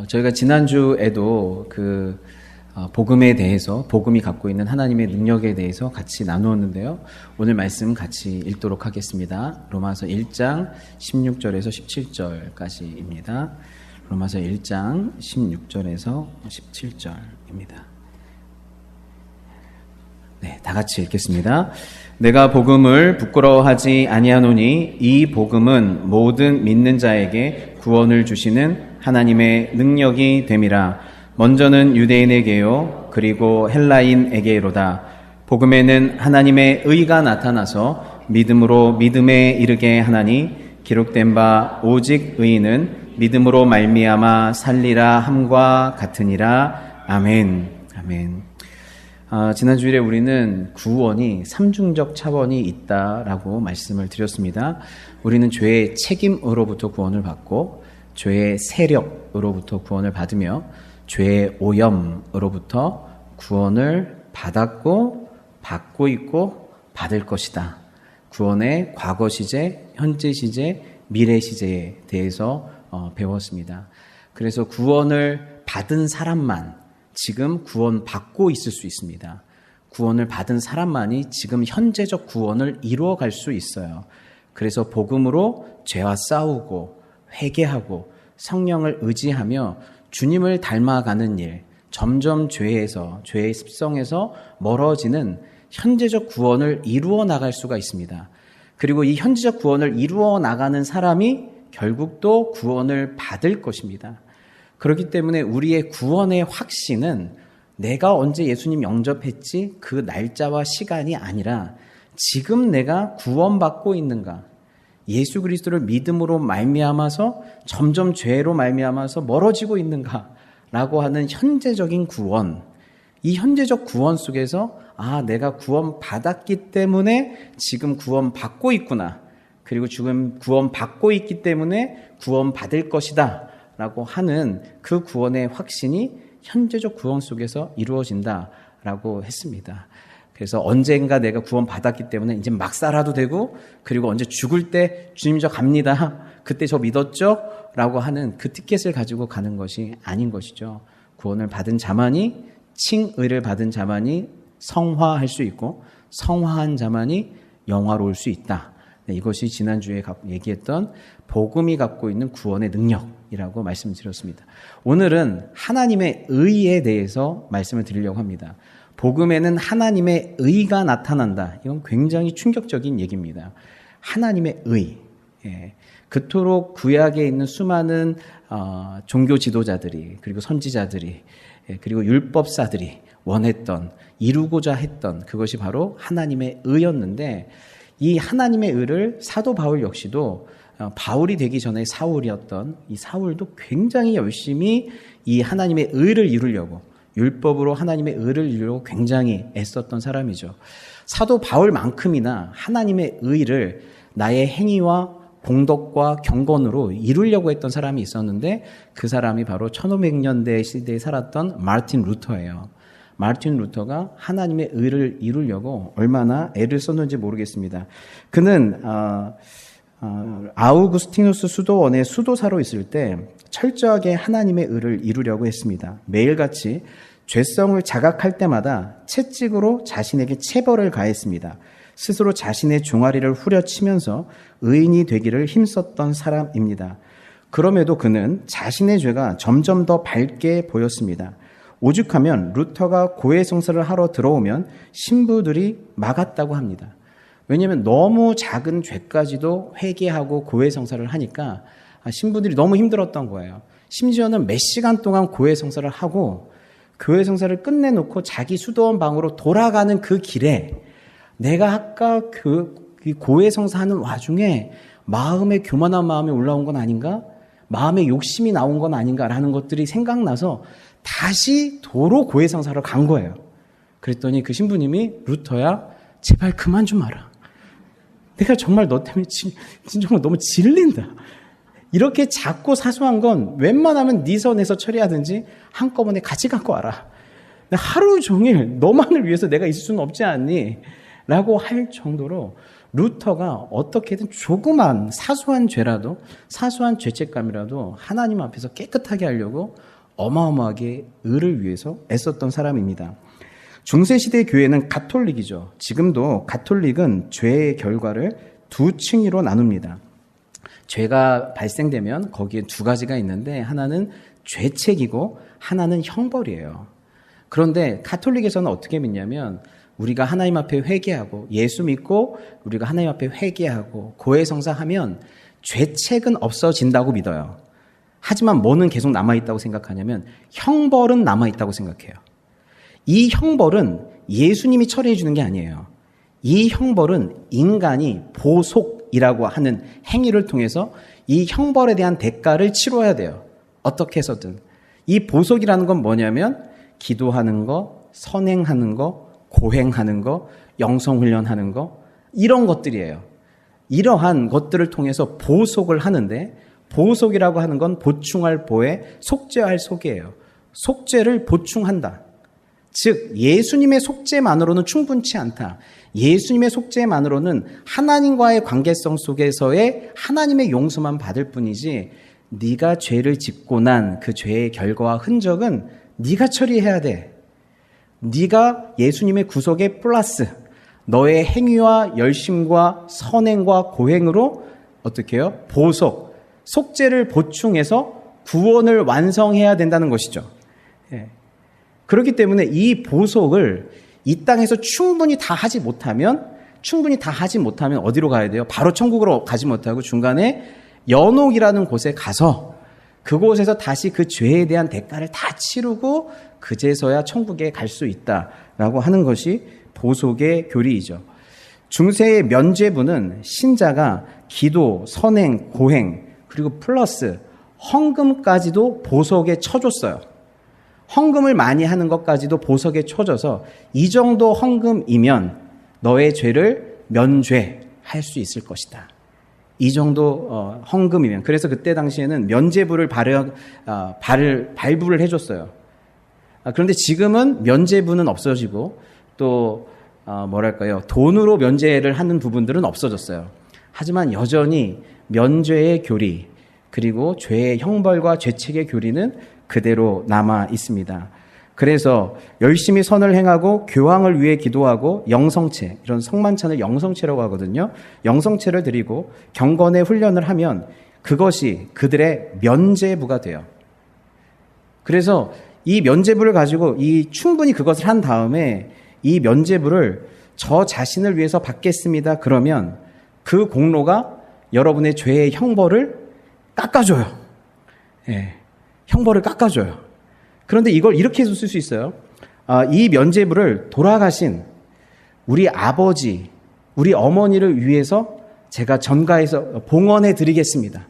저희가 지난주에도 복음에 대해서, 복음이 갖고 있는 하나님의 능력에 대해서 같이 나누었는데요. 오늘 말씀 같이 읽도록 하겠습니다. 로마서 1장 16절에서 17절까지입니다. 로마서 1장 16절에서 17절입니다. 네, 다 같이 읽겠습니다. 내가 복음을 부끄러워하지 아니하노니 이 복음은 모든 믿는 자에게 구원을 주시는 하나님의 능력이 됨이라. 먼저는 유대인에게요 그리고 헬라인에게로다. 복음에는 하나님의 의가 나타나서 믿음으로 믿음에 이르게 하나니 기록된 바 오직 의인은 믿음으로 말미암아 살리라 함과 같으니라. 아멘. 아멘. 지난 주일에 우리는 구원이 삼중적 차원이 있다라고 말씀을 드렸습니다. 우리는 죄의 책임으로부터 구원을 받고 죄의 세력으로부터 구원을 받으며 죄의 오염으로부터 구원을 받았고 받고 있고 받을 것이다. 구원의 과거 시제, 현재 시제, 미래 시제에 대해서 배웠습니다. 그래서 구원을 받은 사람만 지금 구원받고 있을 수 있습니다. 구원을 받은 사람만이 지금 현재적 구원을 이루어갈 수 있어요. 그래서 복음으로 죄와 싸우고 회개하고 성령을 의지하며 주님을 닮아가는 일, 점점 죄의 습성에서 멀어지는 현재적 구원을 이루어 나갈 수가 있습니다. 그리고 이 현재적 구원을 이루어 나가는 사람이 결국 또 구원을 받을 것입니다. 그렇기 때문에 우리의 구원의 확신은 내가 언제 예수님 영접했지 그 날짜와 시간이 아니라 지금 내가 구원받고 있는가, 예수 그리스도를 믿음으로 말미암아서 점점 죄로 말미암아서 멀어지고 있는가라고 하는 현재적인 구원, 이 현재적 구원 속에서 내가 구원받았기 때문에 지금 구원받고 있구나, 그리고 지금 구원받고 있기 때문에 구원받을 것이다 라고 하는 그 구원의 확신이 현재적 구원 속에서 이루어진다라고 했습니다. 그래서 언젠가 내가 구원받았기 때문에 이제 막 살아도 되고, 그리고 언제 죽을 때 주님 저 갑니다, 그때 저 믿었죠? 라고 하는 그 티켓을 가지고 가는 것이 아닌 것이죠. 구원을 받은 자만이, 칭의를 받은 자만이 성화할 수 있고 성화한 자만이 영화로울 수 있다. 이것이 지난주에 얘기했던 복음이 갖고 있는 구원의 능력이라고 말씀드렸습니다. 오늘은 하나님의 의에 대해서 말씀을 드리려고 합니다. 복음에는 하나님의 의가 나타난다. 이건 굉장히 충격적인 얘기입니다. 하나님의 의. 그토록 구약에 있는 수많은 종교 지도자들이, 그리고 선지자들이, 그리고 율법사들이 원했던, 이루고자 했던 그것이 바로 하나님의 의였는데, 이 하나님의 의를 사도 바울 역시도 바울이 되기 전에 사울이었던 이 사울도 굉장히 열심히 이 하나님의 의를 이루려고, 율법으로 하나님의 의를 이루려고 굉장히 애썼던 사람이죠. 사도 바울만큼이나 하나님의 의를 나의 행위와 공덕과 경건으로 이루려고 했던 사람이 있었는데, 그 사람이 바로 1500년대 시대에 살았던 마르틴 루터예요. 마르틴 루터가 하나님의 의를 이루려고 얼마나 애를 썼는지 모르겠습니다. 그는 아우구스티누스 수도원의 수도사로 있을 때 철저하게 하나님의 의를 이루려고 했습니다. 매일같이 죄성을 자각할 때마다 채찍으로 자신에게 체벌을 가했습니다. 스스로 자신의 종아리를 후려치면서 의인이 되기를 힘썼던 사람입니다. 그럼에도 그는 자신의 죄가 점점 더 밝게 보였습니다. 오죽하면 루터가 고해성사를 하러 들어오면 신부들이 막았다고 합니다. 왜냐하면 너무 작은 죄까지도 회개하고 고해성사를 하니까 신부들이 너무 힘들었던 거예요. 심지어는 몇 시간 동안 고해성사를 하고 고해성사를 끝내놓고 자기 수도원 방으로 돌아가는 그 길에 내가 아까 그 고해성사하는 와중에 마음에 교만한 마음이 올라온 건 아닌가? 마음에 욕심이 나온 건 아닌가라는 것들이 생각나서 다시 도로 고해성사를 간 거예요. 그랬더니 그 신부님이, 루터야, 제발 그만 좀 하라. 내가 정말 너 때문에 정말 너무 질린다. 이렇게 작고 사소한 건 웬만하면 네 선에서 처리하든지 한꺼번에 같이 갖고 와라. 하루 종일 너만을 위해서 내가 있을 수는 없지 않니? 라고 할 정도로 루터가 어떻게든 조그만 사소한 죄라도, 사소한 죄책감이라도 하나님 앞에서 깨끗하게 하려고 어마어마하게 의를 위해서 애썼던 사람입니다. 중세시대 교회는 가톨릭이죠. 지금도 가톨릭은 죄의 결과를 두 층으로 나눕니다. 죄가 발생되면 거기에 두 가지가 있는데 하나는 죄책이고 하나는 형벌이에요. 그런데 가톨릭에서는 어떻게 믿냐면 우리가 하나님 앞에 회개하고 예수 믿고 우리가 하나님 앞에 회개하고 고해성사하면 죄책은 없어진다고 믿어요. 하지만 뭐는 계속 남아있다고 생각하냐면 형벌은 남아있다고 생각해요. 이 형벌은 예수님이 처리해 주는 게 아니에요. 이 형벌은 인간이 보속이라고 하는 행위를 통해서 이 형벌에 대한 대가를 치러야 돼요. 어떻게 해서든. 이 보속이라는 건 뭐냐면 기도하는 거, 선행하는 거, 고행하는 거, 영성훈련하는 거, 이런 것들이에요. 이러한 것들을 통해서 보속을 하는데, 보속이라고 하는 건 보충할 보에 속죄할 속이에요. 속죄를 보충한다. 즉 예수님의 속죄만으로는 충분치 않다. 예수님의 속죄만으로는 하나님과의 관계성 속에서의 하나님의 용서만 받을 뿐이지 네가 죄를 짓고 난 그 죄의 결과와 흔적은 네가 처리해야 돼. 네가 예수님의 구속에 플러스 너의 행위와 열심과 선행과 고행으로 어떻게 해요? 보속, 속죄를 보충해서 구원을 완성해야 된다는 것이죠. 예. 그렇기 때문에 이 보속을 이 땅에서 충분히 다 하지 못하면 어디로 가야 돼요? 바로 천국으로 가지 못하고 중간에 연옥이라는 곳에 가서 그곳에서 다시 그 죄에 대한 대가를 다 치르고 그제서야 천국에 갈 수 있다라고 하는 것이 보속의 교리이죠. 중세의 면죄부는 신자가 기도, 선행, 고행 그리고 플러스 헌금까지도 보석에 쳐줬어요. 헌금을 많이 하는 것까지도 보석에 쳐줘서 이 정도 헌금이면 너의 죄를 면죄할 수 있을 것이다. 이 정도 헌금이면. 그래서 그때 당시에는 면죄부를 발부를 해줬어요. 그런데 지금은 면죄부는 없어지고 또 돈으로 면죄를 하는 부분들은 없어졌어요. 하지만 여전히 면죄의 교리 그리고 죄의 형벌과 죄책의 교리는 그대로 남아 있습니다. 그래서 열심히 선을 행하고 교황을 위해 기도하고 영성체, 이런 성만찬을 영성체라고 하거든요. 영성체를 드리고 경건의 훈련을 하면 그것이 그들의 면죄부가 돼요. 그래서 이 면죄부를 가지고 충분히 그것을 한 다음에 이 면죄부를 저 자신을 위해서 받겠습니다. 그러면 그 공로가 여러분의 죄의 형벌을 깎아줘요. 예, 형벌을 깎아줘요. 그런데 이걸 이렇게 해서 쓸 수 있어요. 이 면죄부를 돌아가신 우리 아버지, 우리 어머니를 위해서 제가 전가해서 봉헌해 드리겠습니다.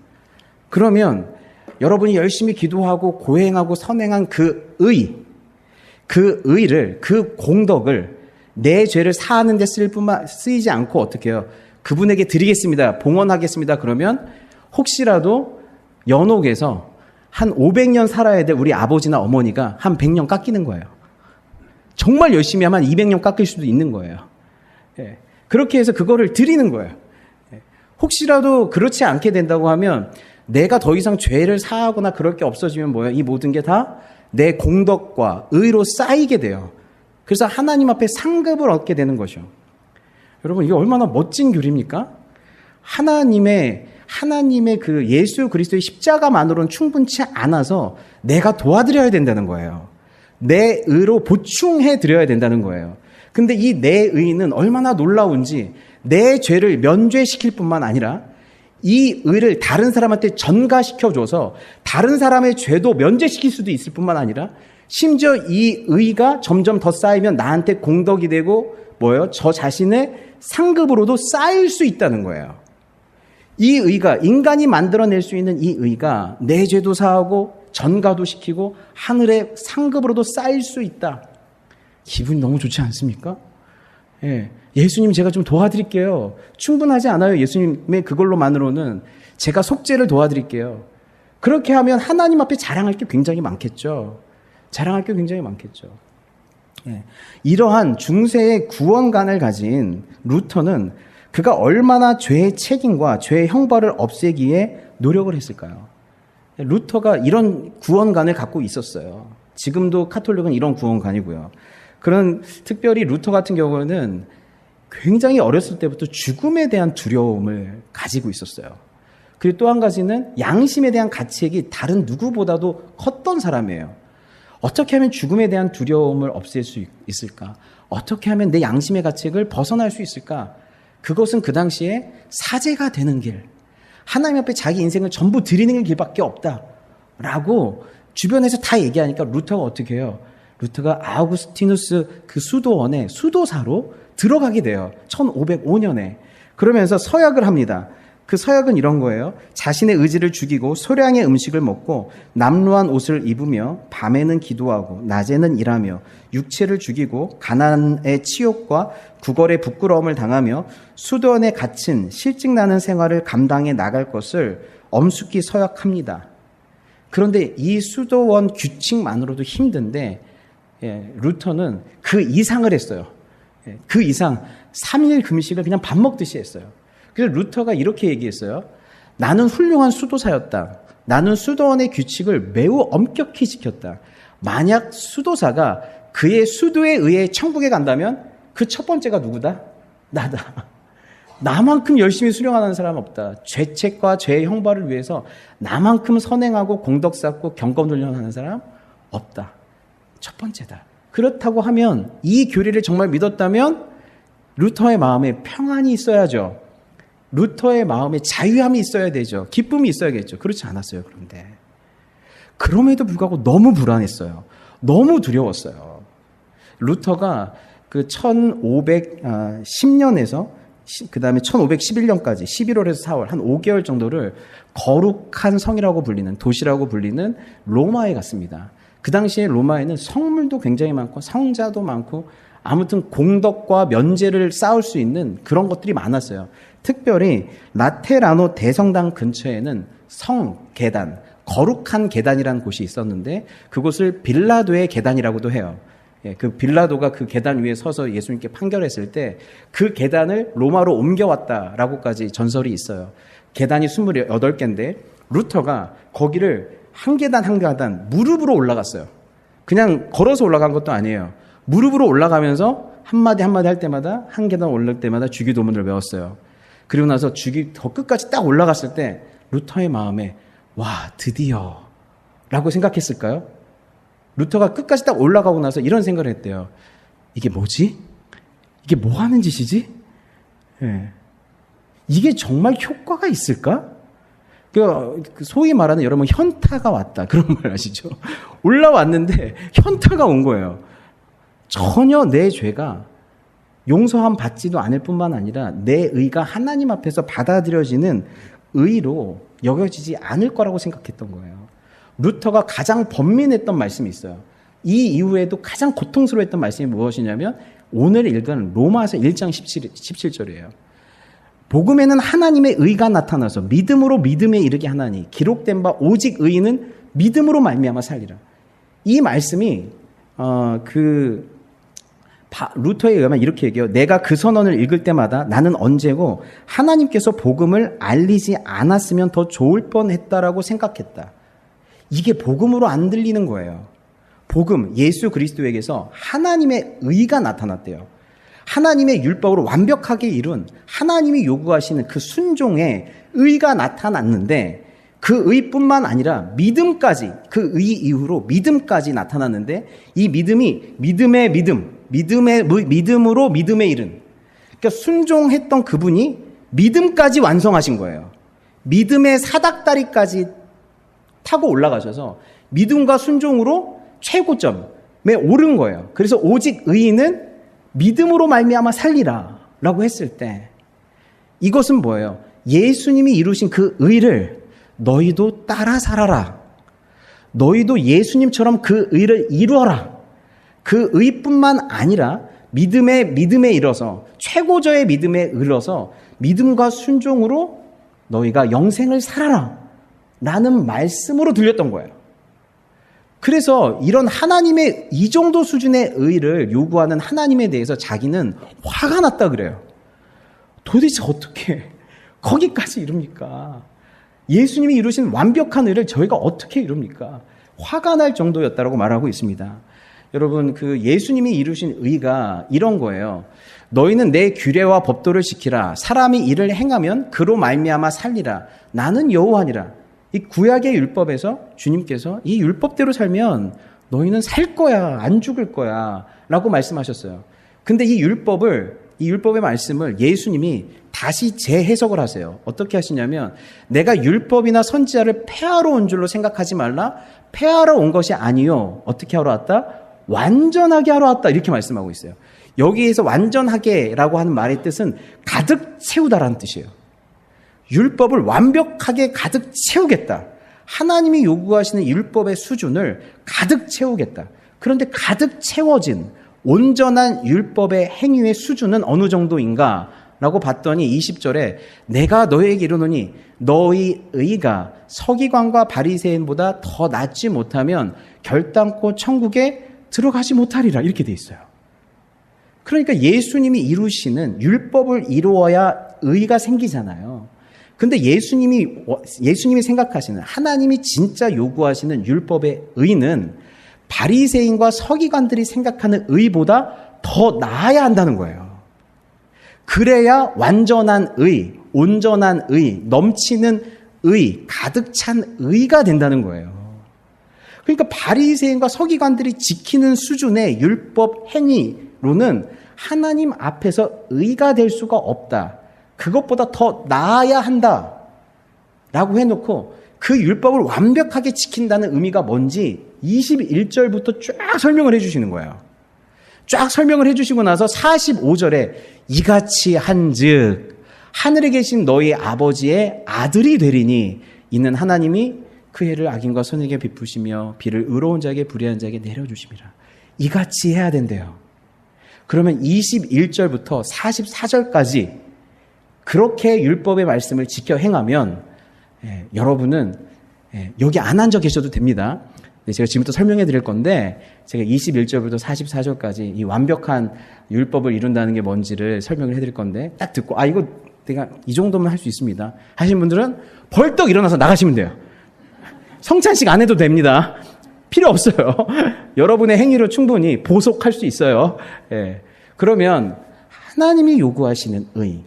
그러면 여러분이 열심히 기도하고 고행하고 선행한 그 의를, 그 공덕을 내 죄를 사하는 데 쓰이지 않고 어떻게 해요? 그분에게 드리겠습니다. 봉헌하겠습니다. 그러면 혹시라도 연옥에서 한 500년 살아야 될 우리 아버지나 어머니가 한 100년 깎이는 거예요. 정말 열심히 하면 200년 깎일 수도 있는 거예요. 예. 그렇게 해서 그거를 드리는 거예요. 예. 혹시라도 그렇지 않게 된다고 하면 내가 더 이상 죄를 사하거나 그럴 게 없어지면 뭐예요? 이 모든 게 다 내 공덕과 의로 쌓이게 돼요. 그래서 하나님 앞에 상급을 얻게 되는 것이요. 여러분, 이게 얼마나 멋진 교리입니까? 하나님의 그 예수 그리스도의 십자가만으로는 충분치 않아서 내가 도와드려야 된다는 거예요. 내 의로 보충해 드려야 된다는 거예요. 근데 이 내 의는 얼마나 놀라운지 내 죄를 면죄시킬 뿐만 아니라 이 의를 다른 사람한테 전가시켜줘서 다른 사람의 죄도 면죄시킬 수도 있을 뿐만 아니라 심지어 이 의가 점점 더 쌓이면 나한테 공덕이 되고 저 자신의 상급으로도 쌓일 수 있다는 거예요. 이 의가, 인간이 만들어낼 수 있는 이 의가 내 죄도 사하고 전가도 시키고 하늘의 상급으로도 쌓일 수 있다. 기분이 너무 좋지 않습니까? 예. 예수님 제가 좀 도와드릴게요. 충분하지 않아요. 예수님의 그걸로만으로는 제가 속죄를 도와드릴게요. 그렇게 하면 하나님 앞에 자랑할 게 굉장히 많겠죠. 예. 이러한 중세의 구원관을 가진 루터는 그가 얼마나 죄의 책임과 죄의 형벌을 없애기에 노력을 했을까요? 루터가 이런 구원관을 갖고 있었어요. 지금도 카톨릭은 이런 구원관이고요. 그런 특별히 루터 같은 경우는 굉장히 어렸을 때부터 죽음에 대한 두려움을 가지고 있었어요. 그리고 또 한 가지는 양심에 대한 가책이 다른 누구보다도 컸던 사람이에요. 어떻게 하면 죽음에 대한 두려움을 없앨 수 있을까? 어떻게 하면 내 양심의 가책을 벗어날 수 있을까? 그것은 그 당시에 사제가 되는 길, 하나님 앞에 자기 인생을 전부 드리는 길밖에 없다라고 주변에서 다 얘기하니까 루터가 어떻게 해요? 루터가 아우구스티누스 그 수도원에 수도사로 들어가게 돼요. 1505년에. 그러면서 서약을 합니다. 그 서약은 이런 거예요. 자신의 의지를 죽이고 소량의 음식을 먹고 남루한 옷을 입으며 밤에는 기도하고 낮에는 일하며 육체를 죽이고 가난의 치욕과 구걸의 부끄러움을 당하며 수도원에 갇힌 실직나는 생활을 감당해 나갈 것을 엄숙히 서약합니다. 그런데 이 수도원 규칙만으로도 힘든데 루터는 그 이상을 했어요. 그 이상 3일 금식을 그냥 밥 먹듯이 했어요. 그래서 루터가 이렇게 얘기했어요. 나는 훌륭한 수도사였다. 나는 수도원의 규칙을 매우 엄격히 지켰다. 만약 수도사가 그의 수도에 의해 천국에 간다면 그 첫 번째가 누구다? 나다. 나만큼 열심히 수령하는 사람 없다. 죄책과 죄의 형벌을 위해서 나만큼 선행하고 공덕 쌓고 경건 훈련하는 사람 없다. 첫 번째다. 그렇다고 하면 이 교리를 정말 믿었다면 루터의 마음에 평안이 있어야죠. 루터의 마음에 자유함이 있어야 되죠. 기쁨이 있어야겠죠. 그렇지 않았어요. 그런데 그럼에도 불구하고 너무 불안했어요. 너무 두려웠어요. 루터가 그 1510년에서 그 다음에 1511년까지 11월에서 4월 한 5개월 정도를 거룩한 성이라고 불리는 도시라고 불리는 로마에 갔습니다. 그 당시에 로마에는 성물도 굉장히 많고 성자도 많고 아무튼 공덕과 면제를 쌓을 수 있는 그런 것들이 많았어요. 특별히 라테라노 대성당 근처에는 성계단, 거룩한 계단이라는 곳이 있었는데 그곳을 빌라도의 계단이라고도 해요. 그 빌라도가 그 계단 위에 서서 예수님께 판결했을 때 그 계단을 로마로 옮겨왔다라고까지 전설이 있어요. 계단이 28개인데 루터가 거기를 한 계단 한 계단 무릎으로 올라갔어요. 그냥 걸어서 올라간 것도 아니에요. 무릎으로 올라가면서 한마디 한마디 할 때마다 한 계단 올라갈 때마다 주기도문을 외웠어요. 그리고 나서 더 끝까지 딱 올라갔을 때 루터의 마음에 와 드디어 라고 생각했을까요? 루터가 끝까지 딱 올라가고 나서 이런 생각을 했대요. 이게 뭐지? 이게 뭐 하는 짓이지? 이게 정말 효과가 있을까? 소위 말하는 여러분 현타가 왔다. 그런 말 아시죠? 올라왔는데 현타가 온 거예요. 전혀 내 죄가 용서함 받지도 않을 뿐만 아니라 내 의가 하나님 앞에서 받아들여지는 의로 여겨지지 않을 거라고 생각했던 거예요. 루터가 가장 번민했던 말씀이 있어요. 이 이후에도 가장 고통스러웠던 말씀이 무엇이냐면 오늘 읽은 로마서 1장 17절이에요. 복음에는 하나님의 의가 나타나서 믿음으로 믿음에 이르게 하나니 기록된 바 오직 의인은 믿음으로 말미암아 살리라. 이 말씀이 루터에 의하면 이렇게 얘기해요. 내가 그 선언을 읽을 때마다 나는 언제고 하나님께서 복음을 알리지 않았으면 더 좋을 뻔했다라고 생각했다. 이게 복음으로 안 들리는 거예요. 복음, 예수 그리스도에게서 하나님의 의가 나타났대요. 하나님의 율법으로 완벽하게 이룬 하나님이 요구하시는 그 순종의 의가 나타났는데 그 의뿐만 아니라 믿음까지, 그 의 이후로 믿음까지 나타났는데 이 믿음이 믿음의 믿음, 믿음으로 믿음에 이른. 그러니까 순종했던 그분이 믿음까지 완성하신 거예요. 믿음의 사닥다리까지 타고 올라가셔서 믿음과 순종으로 최고점에 오른 거예요. 그래서 오직 의인은 믿음으로 말미암아 살리라 라고 했을 때 이것은 뭐예요? 예수님이 이루신 그 의를 너희도 따라 살아라. 너희도 예수님처럼 그 의를 이루어라. 그 의뿐만 아니라 믿음에 이뤄서 최고조의 믿음에 이뤄서 믿음과 순종으로 너희가 영생을 살아라 라는 말씀으로 들렸던 거예요. 그래서 이런 하나님의 이 정도 수준의 의를 요구하는 하나님에 대해서 자기는 화가 났다 그래요. 도대체 어떻게 거기까지 이룹니까? 예수님이 이루신 완벽한 의를 저희가 어떻게 이룹니까? 화가 날 정도였다라고 말하고 있습니다. 여러분, 그 예수님이 이루신 의가 이런 거예요. 너희는 내 규례와 법도를 지키라. 사람이 이를 행하면 그로 말미암아 살리라. 나는 여호와니라. 이 구약의 율법에서 주님께서 이 율법대로 살면 너희는 살 거야, 안 죽을 거야 라고 말씀하셨어요. 근데 이 율법의 말씀을 예수님이 다시 재해석을 하세요. 어떻게 하시냐면, 내가 율법이나 선지자를 폐하러 온 줄로 생각하지 말라. 폐하러 온 것이 아니요. 어떻게 하러 왔다? 완전하게 하러 왔다. 이렇게 말씀하고 있어요. 여기에서 완전하게라고 하는 말의 뜻은 가득 채우다라는 뜻이에요. 율법을 완벽하게 가득 채우겠다. 하나님이 요구하시는 율법의 수준을 가득 채우겠다. 그런데 가득 채워진 온전한 율법의 행위의 수준은 어느 정도인가? 라고 봤더니 20절에 내가 너희에게 이르노니 너희 의가 서기관과 바리새인보다 더 낫지 못하면 결단코 천국에 들어가지 못하리라. 이렇게 돼 있어요. 그러니까 예수님이 이루시는 율법을 이루어야 의가 생기잖아요. 근데 예수님이 생각하시는, 하나님이 진짜 요구하시는 율법의 의는 바리새인과 서기관들이 생각하는 의보다 더 나아야 한다는 거예요. 그래야 완전한 의, 온전한 의, 넘치는 의, 가득 찬 의가 된다는 거예요. 그러니까 바리새인과 서기관들이 지키는 수준의 율법 행위로는 하나님 앞에서 의가 될 수가 없다. 그것보다 더 나아야 한다 라고 해놓고 그 율법을 완벽하게 지킨다는 의미가 뭔지 21절부터 쫙 설명을 해주시는 거예요. 쫙 설명을 해주시고 나서 45절에 이같이 한즉 하늘에 계신 너희 아버지의 아들이 되리니 이는 하나님이 그 해를 악인과 선에게 베푸시며 비를 의로운 자에게 불의한 자에게 내려주심이라. 이같이 해야 된대요. 그러면 21절부터 44절까지 그렇게 율법의 말씀을 지켜 행하면 여러분은 여기 안 앉아 계셔도 됩니다. 제가 지금부터 설명해 드릴 건데 제가 21절부터 44절까지 이 완벽한 율법을 이룬다는 게 뭔지를 설명을 해드릴 건데 딱 듣고 이거 내가 이 정도면 할 수 있습니다 하신 분들은 벌떡 일어나서 나가시면 돼요. 성찬식 안 해도 됩니다. 필요 없어요. 여러분의 행위로 충분히 보속할 수 있어요. 그러면 하나님이 요구하시는 의,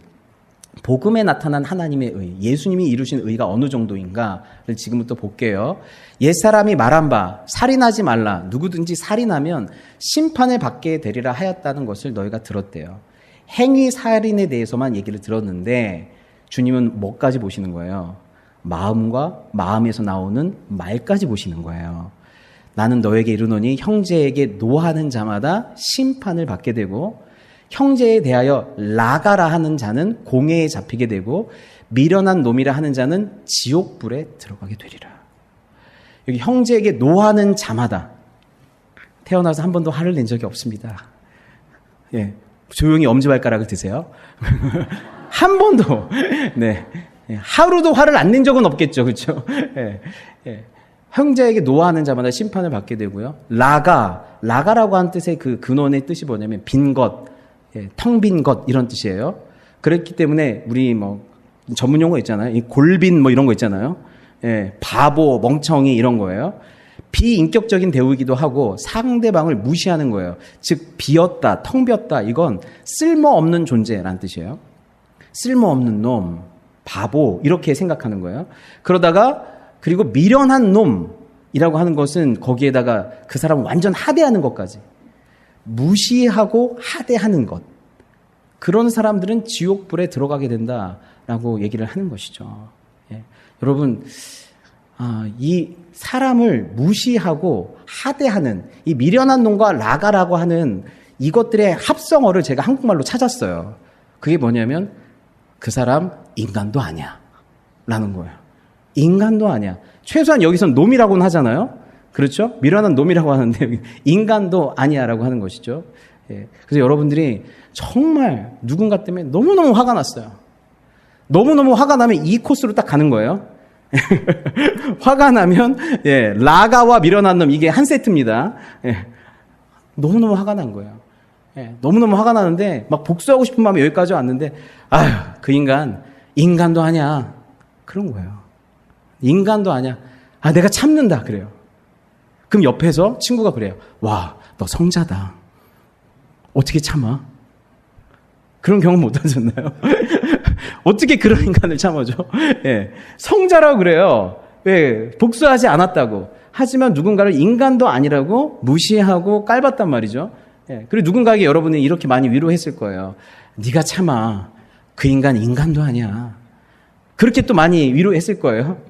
복음에 나타난 하나님의 의, 예수님이 이루신 의가 어느 정도인가를 지금부터 볼게요. 옛사람이 말한 바 살인하지 말라. 누구든지 살인하면 심판을 받게 되리라 하였다는 것을 너희가 들었대요. 행위 살인에 대해서만 얘기를 들었는데 주님은 뭐까지 보시는 거예요? 마음과 마음에서 나오는 말까지 보시는 거예요. 나는 너에게 이르노니 형제에게 노하는 자마다 심판을 받게 되고 형제에 대하여 라가라 하는 자는 공회에 잡히게 되고 미련한 놈이라 하는 자는 지옥불에 들어가게 되리라. 여기 형제에게 노하는 자마다 태어나서 한 번도 화를 낸 적이 없습니다. 조용히 엄지발가락을 드세요. 한 번도. 하루도 화를 안 낸 적은 없겠죠. 그렇죠? 형제에게 노하는 자마다 심판을 받게 되고요. 라가라고 하는 뜻의 그 근원의 뜻이 뭐냐면 빈 것, 텅 빈 것 이런 뜻이에요. 그렇기 때문에 우리 전문 용어 있잖아요. 이 골빈 이런 거 있잖아요. 바보, 멍청이 이런 거예요. 비인격적인 대우이기도 하고 상대방을 무시하는 거예요. 즉 비었다, 텅 비었다 이건 쓸모없는 존재라는 뜻이에요. 쓸모없는 놈, 바보 이렇게 생각하는 거예요. 그리고 미련한 놈이라고 하는 것은 거기에다가 그 사람을 완전 하대하는 것까지 무시하고 하대하는 것. 그런 사람들은 지옥불에 들어가게 된다라고 얘기를 하는 것이죠. 여러분, 이 사람을 무시하고 하대하는 이 미련한 놈과 라가라고 하는 이것들의 합성어를 제가 한국말로 찾았어요. 그게 뭐냐면 그 사람 인간도 아니야 라는 거예요. 인간도 아니야. 최소한 여기선 놈이라고는 하잖아요. 그렇죠? 미련한 놈이라고 하는데 인간도 아니야 라고 하는 것이죠. 그래서 여러분들이 정말 누군가 때문에 너무너무 화가 났어요. 너무너무 화가 나면 이 코스로 딱 가는 거예요. 화가 나면 라가와 미련한 놈 이게 한 세트입니다. 너무너무 화가 난 거예요. 너무너무 화가 나는데 막 복수하고 싶은 마음이 여기까지 왔는데 아휴 그 인간도 아니야. 그런 거예요. 인간도 아니야. 내가 참는다 그래요. 그럼 옆에서 친구가 그래요. 와, 너 성자다. 어떻게 참아? 그런 경험 못 하셨나요? 어떻게 그런 인간을 참아줘? 성자라고 그래요. 복수하지 않았다고. 하지만 누군가를 인간도 아니라고 무시하고 깔봤단 말이죠. 그리고 누군가에게 여러분이 이렇게 많이 위로했을 거예요. 네가 참아. 그 인간도 아니야. 그렇게 또 많이 위로했을 거예요.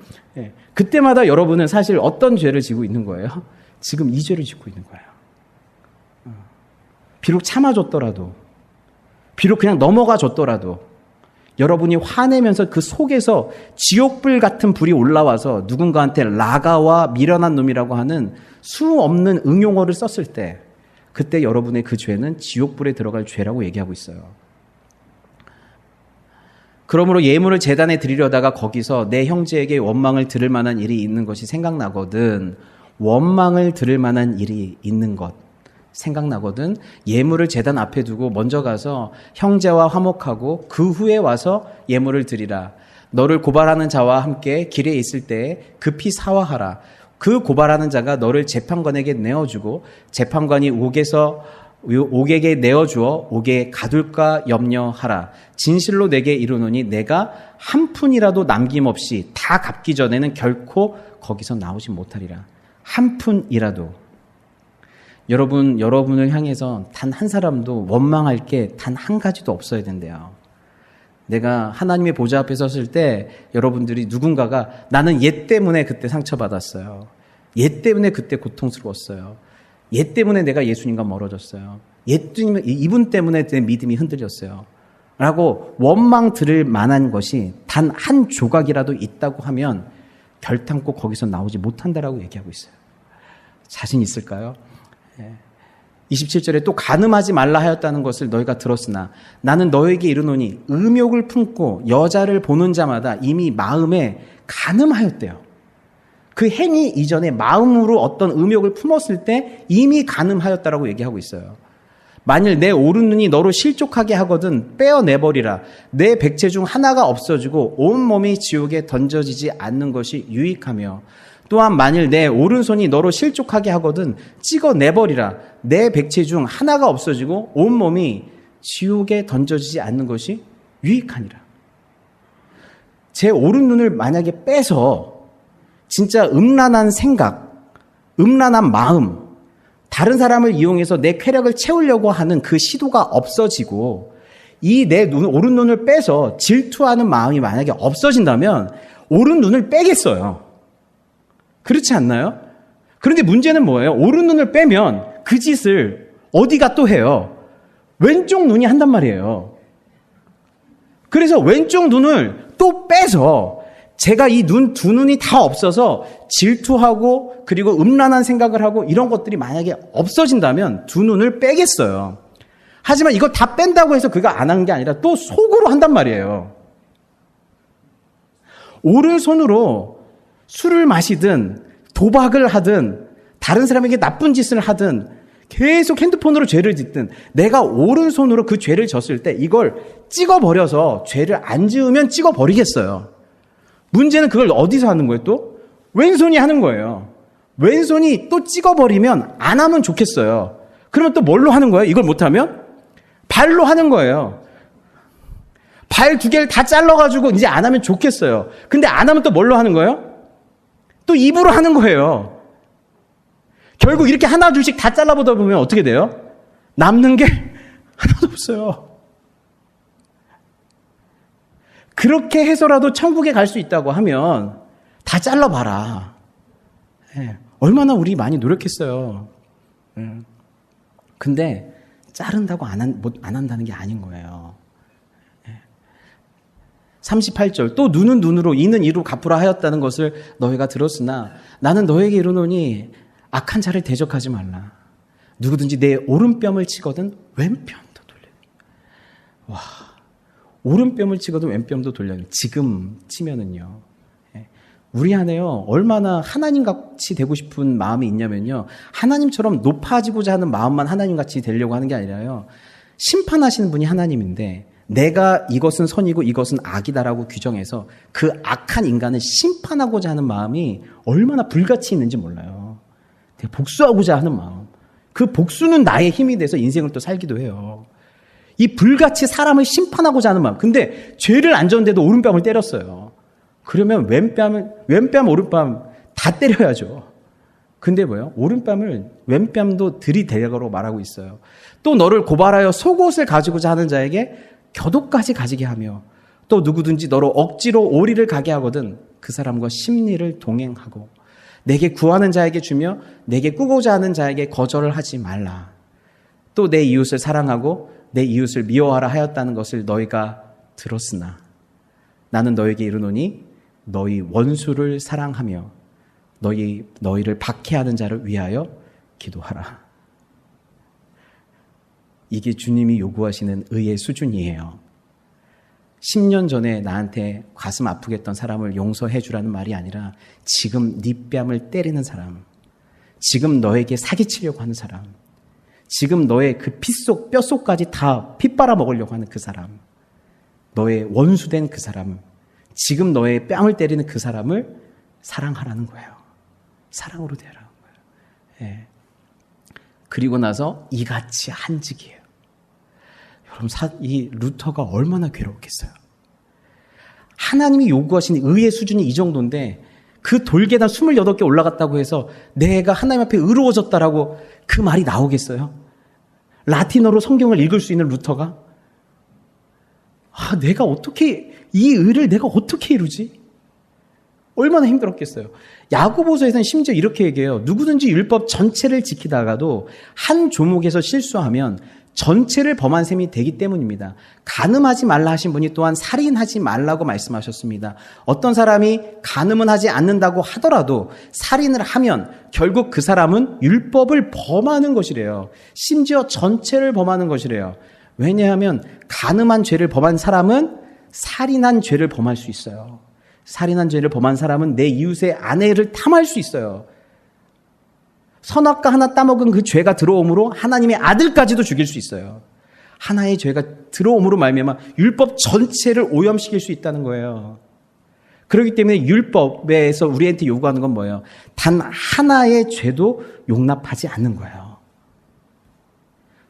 그때마다 여러분은 사실 어떤 죄를 지고 있는 거예요? 지금 이 죄를 짓고 있는 거예요. 비록 참아줬더라도, 비록 그냥 넘어가줬더라도 여러분이 화내면서 그 속에서 지옥불 같은 불이 올라와서 누군가한테 라가와 미련한 놈이라고 하는 수 없는 응용어를 썼을 때 그때 여러분의 그 죄는 지옥불에 들어갈 죄라고 얘기하고 있어요. 그러므로 예물을 제단에 드리려다가 거기서 내 형제에게 원망을 들을 만한 일이 있는 것이 생각나거든. 원망을 들을 만한 일이 있는 것 생각나거든. 예물을 제단 앞에 두고 먼저 가서 형제와 화목하고 그 후에 와서 예물을 드리라. 너를 고발하는 자와 함께 길에 있을 때에 급히 사화하라. 그 고발하는 자가 너를 재판관에게 내어주고 재판관이 옥에게 내어주어 옥에 가둘까 염려하라. 진실로 내게 이르노니 내가 한 푼이라도 남김없이 다 갚기 전에는 결코 거기서 나오지 못하리라. 한 푼이라도. 여러분을 향해서 단 한 사람도 원망할 게 단 한 가지도 없어야 된대요. 내가 하나님의 보좌 앞에 섰을 때 여러분들이 누군가가 나는 얘 때문에 그때 상처받았어요. 얘 때문에 그때 고통스러웠어요. 얘 때문에 내가 예수님과 멀어졌어요. 이분 때문에 내 믿음이 흔들렸어요. 라고 원망 들을 만한 것이 단 한 조각이라도 있다고 하면 결탄코 거기서 나오지 못한다라고 얘기하고 있어요. 자신 있을까요? 27절에 또 간음하지 말라 하였다는 것을 너희가 들었으나 나는 너에게 이르노니 음욕을 품고 여자를 보는 자마다 이미 마음에 간음하였대요. 그 행위 이전에 마음으로 어떤 음욕을 품었을 때 이미 간음하였다라고 얘기하고 있어요. 만일 내 오른눈이 너로 실족하게 하거든 빼어내버리라. 내 백체 중 하나가 없어지고 온몸이 지옥에 던져지지 않는 것이 유익하며 또한 만일 내 오른손이 너로 실족하게 하거든 찍어내버리라. 내 백체 중 하나가 없어지고 온몸이 지옥에 던져지지 않는 것이 유익하니라. 제 오른눈을 만약에 빼서 진짜 음란한 생각, 음란한 마음, 다른 사람을 이용해서 내 쾌락을 채우려고 하는 그 시도가 없어지고 이 내 오른눈을 빼서 질투하는 마음이 만약에 없어진다면 오른눈을 빼겠어요. 그렇지 않나요? 그런데 문제는 뭐예요? 오른눈을 빼면 그 짓을 어디가 또 해요? 왼쪽 눈이 한단 말이에요. 그래서 왼쪽 눈을 또 빼서 제가 이 두 눈이 다 없어서 질투하고 그리고 음란한 생각을 하고 이런 것들이 만약에 없어진다면 두 눈을 빼겠어요. 하지만 이거 다 뺀다고 해서 그가 안 한 게 아니라 또 속으로 한단 말이에요. 오른손으로 술을 마시든 도박을 하든 다른 사람에게 나쁜 짓을 하든 계속 핸드폰으로 죄를 짓든 내가 오른손으로 그 죄를 졌을 때 이걸 찍어버려서 죄를 안 지으면 찍어버리겠어요. 문제는 그걸 어디서 하는 거예요 또? 왼손이 하는 거예요. 왼손이 또 찍어버리면 안 하면 좋겠어요. 그러면 또 뭘로 하는 거예요? 이걸 못하면? 발로 하는 거예요. 발 두 개를 다 잘라가지고 이제 안 하면 좋겠어요. 근데 안 하면 또 뭘로 하는 거예요? 또 입으로 하는 거예요. 결국 이렇게 하나 둘씩 다 잘라보다 보면 어떻게 돼요? 남는 게 하나도 없어요. 그렇게 해서라도 천국에 갈 수 있다고 하면 다 잘라봐라. 얼마나 우리 많이 노력했어요. 근데 자른다고 안 한다는 게 아닌 거예요. 38절 또 눈은 눈으로 이는 이로 갚으라 하였다는 것을 너희가 들었으나 나는 너에게 이르노니 악한 자를 대적하지 말라. 누구든지 내 오른뺨을 치거든 왼편도 돌려. 와, 오른뺨을 치거든 왼뺨도 돌려. 지금 치면은요. 우리 안에요, 얼마나 하나님같이 되고 싶은 마음이 있냐면요, 하나님처럼 높아지고자 하는 마음만 하나님같이 되려고 하는 게 아니라요, 심판하시는 분이 하나님인데 내가 이것은 선이고 이것은 악이다라고 규정해서 그 악한 인간을 심판하고자 하는 마음이 얼마나 불같이 있는지 몰라요. 되게 복수하고자 하는 마음. 그 복수는 나의 힘이 돼서 인생을 또 살기도 해요. 이 불같이 사람을 심판하고자 하는 마음. 근데 죄를 안 졌는데도 오른뺨을 때렸어요. 그러면 왼뺨, 오른뺨 다 때려야죠. 근데 뭐예요? 오른뺨을 왼뺨도 들이대라고 말하고 있어요. 또 너를 고발하여 속옷을 가지고자 하는 자에게 겨도까지 가지게 하며 또 누구든지 너로 억지로 오리를 가게 하거든 그 사람과 심리를 동행하고 내게 구하는 자에게 주며 내게 꾸고자 하는 자에게 거절을 하지 말라. 또 내 이웃을 사랑하고 내 이웃을 미워하라 하였다는 것을 너희가 들었으나 나는 너에게 이르노니 너희 원수를 사랑하며 너희를 박해하는 자를 위하여 기도하라. 이게 주님이 요구하시는 의의 수준이에요. 10년 전에 나한테 가슴 아프게 했던 사람을 용서해 주라는 말이 아니라 지금 네 뺨을 때리는 사람, 지금 너에게 사기치려고 하는 사람, 지금 너의 그 핏속 뼛속까지 다 피 빨아먹으려고 하는 그 사람, 너의 원수된 그 사람, 지금 너의 뺨을 때리는 그 사람을 사랑하라는 거예요. 사랑으로 대하라는 거예요. 예. 그리고 나서 이같이 한직이에요. 여러분, 이 루터가 얼마나 괴로웠겠어요. 하나님이 요구하신 의의 수준이 이 정도인데 그 돌계단 28개 올라갔다고 해서 내가 하나님 앞에 의로워졌다라고 그 말이 나오겠어요? 라틴어로 성경을 읽을 수 있는 루터가 내가 어떻게 이 의를 내가 어떻게 이루지? 얼마나 힘들었겠어요. 야고보서에서는 심지어 이렇게 얘기해요. 누구든지 율법 전체를 지키다가도 한 조목에서 실수하면 전체를 범한 셈이 되기 때문입니다. 간음하지 말라 하신 분이 또한 살인하지 말라고 말씀하셨습니다. 어떤 사람이 간음은 하지 않는다고 하더라도 살인을 하면 결국 그 사람은 율법을 범하는 것이래요. 심지어 전체를 범하는 것이래요. 왜냐하면 간음한 죄를 범한 사람은 살인한 죄를 범할 수 있어요. 살인한 죄를 범한 사람은 내 이웃의 아내를 탐할 수 있어요. 선악과 하나 따먹은 그 죄가 들어옴으로 하나님의 아들까지도 죽일 수 있어요. 하나의 죄가 들어옴으로 말미암아 율법 전체를 오염시킬 수 있다는 거예요. 그렇기 때문에 율법에서 우리한테 요구하는 건 뭐예요? 단 하나의 죄도 용납하지 않는 거예요.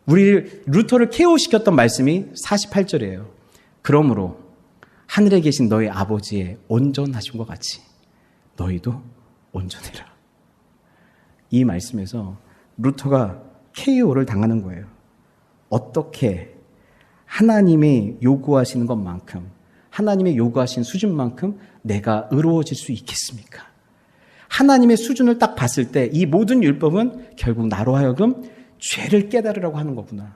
우리 루터를 KO시켰던 말씀이 48절이에요. 그러므로 하늘에 계신 너희 아버지의 온전하심과 같이 너희도 온전해라. 이 말씀에서 루터가 KO를 당하는 거예요. 어떻게 하나님이 요구하시는 것만큼, 하나님의 요구하신 수준만큼 내가 의로워질 수 있겠습니까? 하나님의 수준을 딱 봤을 때 이 모든 율법은 결국 나로 하여금 죄를 깨달으라고 하는 거구나.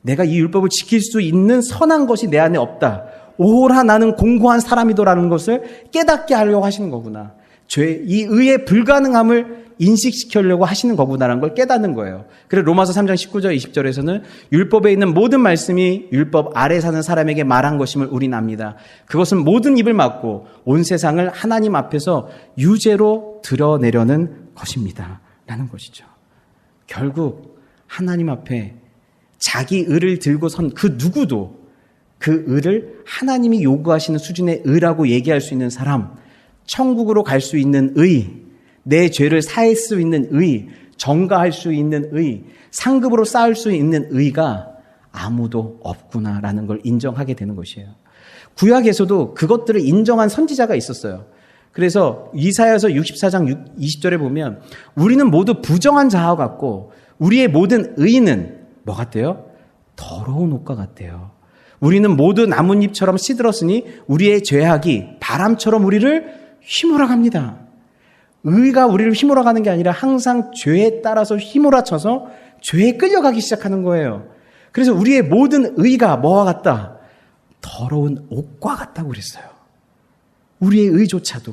내가 이 율법을 지킬 수 있는 선한 것이 내 안에 없다. 오라 나는 공고한 사람이더라는 것을 깨닫게 하려고 하시는 거구나. 이 의의 불가능함을 인식시키려고 하시는 거구나라는 걸 깨닫는 거예요. 그래서 로마서 3장 19절 20절에서는 율법에 있는 모든 말씀이 율법 아래 사는 사람에게 말한 것임을 우리는 압니다. 그것은 모든 입을 막고 온 세상을 하나님 앞에서 유죄로 드러내려는 것입니다. 라는 것이죠. 결국 하나님 앞에 자기 의를 들고 선 그 누구도 그 의를 하나님이 요구하시는 수준의 의라고 얘기할 수 있는 사람, 천국으로 갈 수 있는 의, 내 죄를 사할 수 있는 의, 정가할 수 있는 의, 상급으로 쌓을 수 있는 의가 아무도 없구나라는 걸 인정하게 되는 것이에요. 구약에서도 그것들을 인정한 선지자가 있었어요. 그래서 이사야서 64장 20절에 보면 우리는 모두 부정한 자와 같고 우리의 모든 의는 뭐 같대요? 더러운 옷과 같대요. 우리는 모두 나뭇잎처럼 시들었으니 우리의 죄악이 바람처럼 우리를 휘몰아갑니다. 의가 우리를 휘몰아가는 게 아니라 항상 죄에 따라서 휘몰아쳐서 죄에 끌려가기 시작하는 거예요. 그래서 우리의 모든 의가 뭐와 같다? 더러운 옷과 같다고 그랬어요. 우리의 의조차도.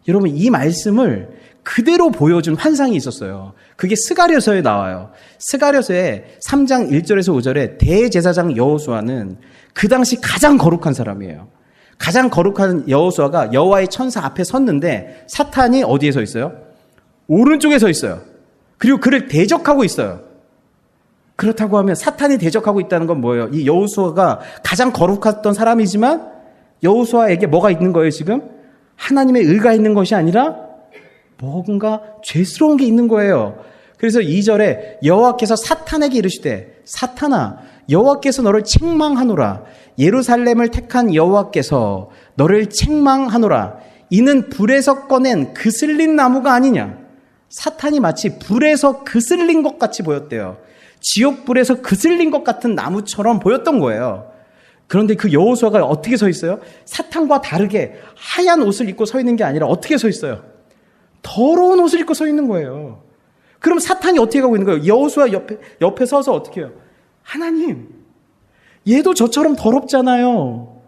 여러분, 이 말씀을 그대로 보여준 환상이 있었어요. 그게 스가랴서에 나와요. 스가랴서에 3장 1절에서 5절에 대제사장 여호수아는 그 당시 가장 거룩한 사람이에요. 가장 거룩한 여호수아가 여호와의 천사 앞에 섰는데 사탄이 어디에 서 있어요? 오른쪽에 서 있어요. 그리고 그를 대적하고 있어요. 그렇다고 하면 사탄이 대적하고 있다는 건 뭐예요? 이 여호수아가 가장 거룩했던 사람이지만 여호수아에게 뭐가 있는 거예요, 지금? 하나님의 의가 있는 것이 아니라 뭔가 죄스러운 게 있는 거예요. 그래서 2절에 여호와께서 사탄에게 이르시되 사탄아 여호와께서 너를 책망하노라. 예루살렘을 택한 여호와께서 너를 책망하노라. 이는 불에서 꺼낸 그슬린 나무가 아니냐. 사탄이 마치 불에서 그슬린 것 같이 보였대요. 지옥불에서 그슬린 것 같은 나무처럼 보였던 거예요. 그런데 그 여호수아가 어떻게 서 있어요? 사탄과 다르게 하얀 옷을 입고 서 있는 게 아니라 어떻게 서 있어요? 더러운 옷을 입고 서 있는 거예요. 그럼 사탄이 어떻게 가고 있는 거예요? 여호수아 옆에 서서 어떻게 해요? 하나님, 얘도 저처럼 더럽잖아요.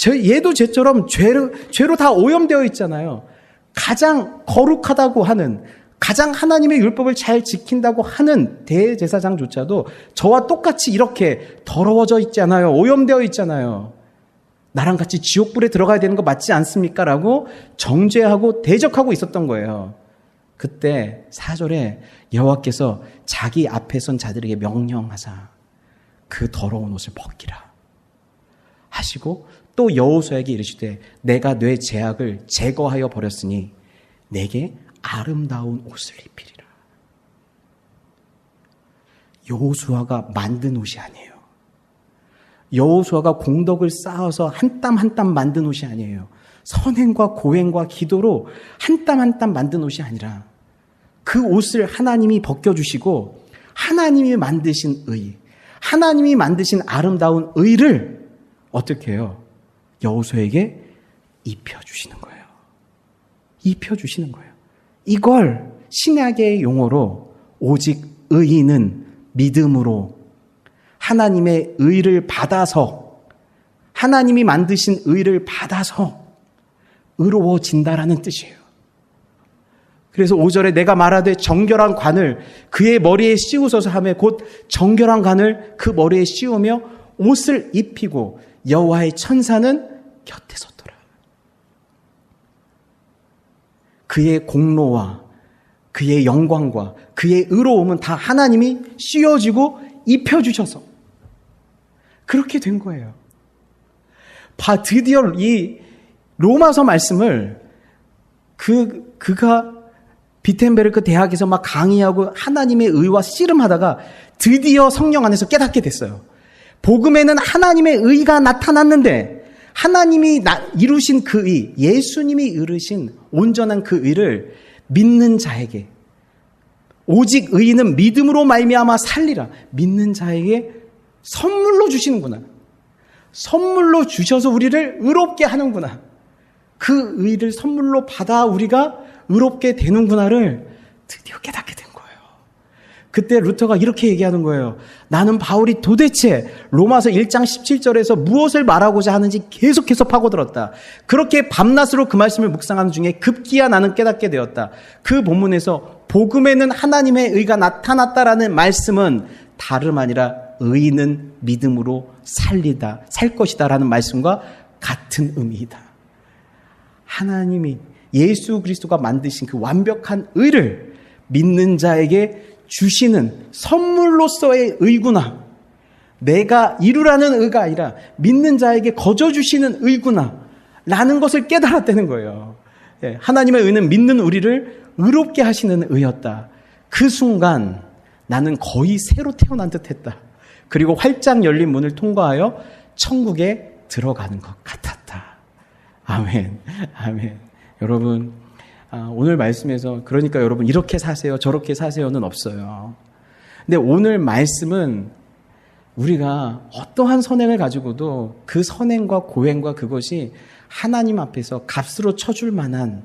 얘도 쟤처럼 죄로 다 오염되어 있잖아요. 가장 거룩하다고 하는, 가장 하나님의 율법을 잘 지킨다고 하는 대제사장조차도 저와 똑같이 이렇게 더러워져 있잖아요. 오염되어 있잖아요. 나랑 같이 지옥불에 들어가야 되는 거 맞지 않습니까? 라고 정죄하고 대적하고 있었던 거예요. 그때 4절에 여호와께서 자기 앞에 선 자들에게 명령하사 그 더러운 옷을 벗기라 하시고 또 여호수아에게 이르시되 내가 뇌 제약을 제거하여 버렸으니 내게 아름다운 옷을 입히리라. 여호수아가 만든 옷이 아니에요. 여호수아가 공덕을 쌓아서 한 땀 한 땀 만든 옷이 아니에요. 선행과 고행과 기도로 한 땀 한 땀 만든 옷이 아니라 그 옷을 하나님이 벗겨주시고 하나님이 만드신 의, 하나님이 만드신 아름다운 의를 어떻게 해요? 여호수아에게 입혀주시는 거예요. 입혀주시는 거예요. 이걸 신약의 용어로 오직 의인은 믿음으로 하나님의 의를 받아서 하나님이 만드신 의를 받아서 의로워진다라는 뜻이에요. 그래서 5절에 내가 말하되 정결한 관을 그의 머리에 씌우소서 하며 곧 정결한 관을 그 머리에 씌우며 옷을 입히고 여호와의 천사는 곁에 섰더라. 그의 공로와 그의 영광과 그의 의로움은 다 하나님이 씌워지고 입혀주셔서 그렇게 된 거예요. 드디어 이 로마서 말씀을 그가 비텐베르크 대학에서 막 강의하고 하나님의 의와 씨름하다가 드디어 성령 안에서 깨닫게 됐어요. 복음에는 하나님의 의가 나타났는데 하나님이 이루신 그 의, 예수님이 이루신 온전한 그 의를 믿는 자에게 오직 의인은 믿음으로 말미암아 살리라. 믿는 자에게 선물로 주시는구나. 선물로 주셔서 우리를 의롭게 하는구나. 그 의를 선물로 받아 우리가 의롭게 되는구나를 드디어 깨닫게 된 거예요. 그때 루터가 이렇게 얘기하는 거예요. 나는 바울이 도대체 로마서 1장 17절에서 무엇을 말하고자 하는지 계속해서 파고들었다. 그렇게 밤낮으로 그 말씀을 묵상하는 중에 급기야 나는 깨닫게 되었다. 그 본문에서 복음에는 하나님의 의가 나타났다라는 말씀은 다름 아니라 의인은 믿음으로 살 것이다라는 말씀과 같은 의미이다. 하나님이 예수 그리스도가 만드신 그 완벽한 의를 믿는 자에게 주시는 선물로서의 의구나. 내가 이루라는 의가 아니라 믿는 자에게 거저 주시는 의구나 라는 것을 깨달았다는 거예요. 하나님의 의는 믿는 우리를 의롭게 하시는 의였다. 그 순간 나는 거의 새로 태어난 듯 했다. 그리고 활짝 열린 문을 통과하여 천국에 들어가는 것 같았다. 아멘. 아멘. 여러분, 오늘 말씀에서 그러니까 여러분 이렇게 사세요, 저렇게 사세요는 없어요. 근데 오늘 말씀은 우리가 어떠한 선행을 가지고도 그 선행과 고행과 그것이 하나님 앞에서 값으로 쳐줄 만한,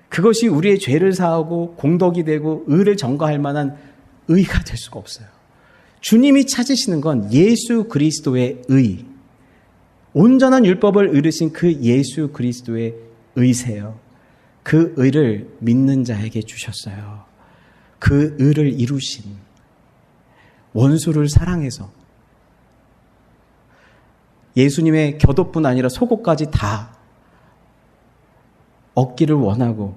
그것이 우리의 죄를 사하고 공덕이 되고 의를 전가할 만한 의가 될 수가 없어요. 주님이 찾으시는 건 예수 그리스도의 의, 온전한 율법을 이루신 그 예수 그리스도의 의세요. 그 의를 믿는 자에게 주셨어요. 그 의를 이루신 원수를 사랑해서 예수님의 곁옷뿐 아니라 속옷까지 다 얻기를 원하고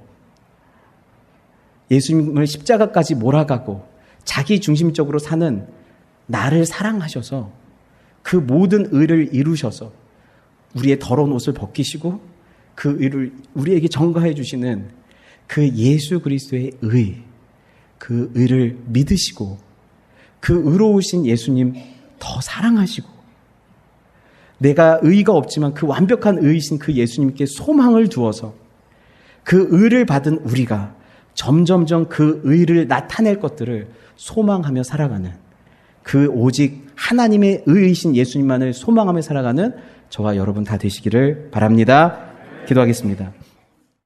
예수님을 십자가까지 몰아가고 자기 중심적으로 사는 나를 사랑하셔서 그 모든 의를 이루셔서 우리의 더러운 옷을 벗기시고 그 의를 우리에게 전가해 주시는 그 예수 그리스도의 의, 그 의를 믿으시고 그 의로우신 예수님 더 사랑하시고 내가 의가 없지만 그 완벽한 의이신 그 예수님께 소망을 두어서 그 의를 받은 우리가 점점점 그 의를 나타낼 것들을 소망하며 살아가는 그 오직 하나님의 의이신 예수님만을 소망하며 살아가는 저와 여러분 다 되시기를 바랍니다. 기도하겠습니다.